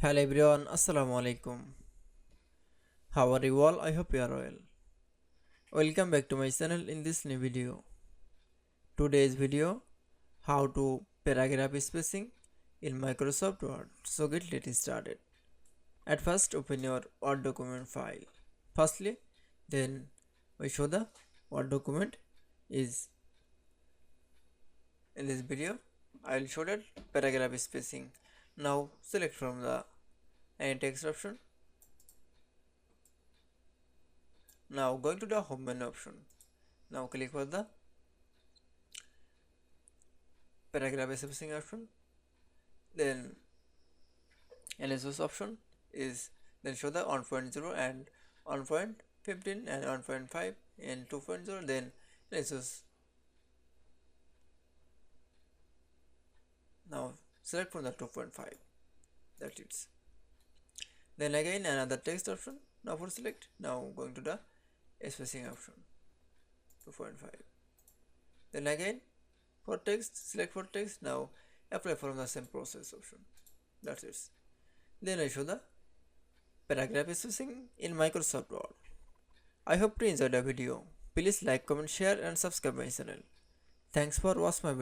Hello everyone, Assalamu alaikum. How are you all? I hope you are well. Welcome back to my channel in this new video. Today's video, how to paragraph spacing in Microsoft Word. So get started. At first open your Word document file. Firstly, then we show the Word document is in this video. I will show that paragraph spacing. Now select from the any text option. Now going to the home menu option. Now click for the paragraph spacing option. Then analysis option is then show the 1.0 and 1.15 and 1.5 and 2.0. Then analysis. Now select from the 2.5. That's it. Then again another text option. Now for select. Now going to the spacing option 2.5. Then again for text, select for text. Now apply from the same process option. That's it. Then I show the paragraph spacing in Microsoft Word. I hope you enjoyed the video. Please like, comment, share and subscribe my channel. Thanks for watching my video.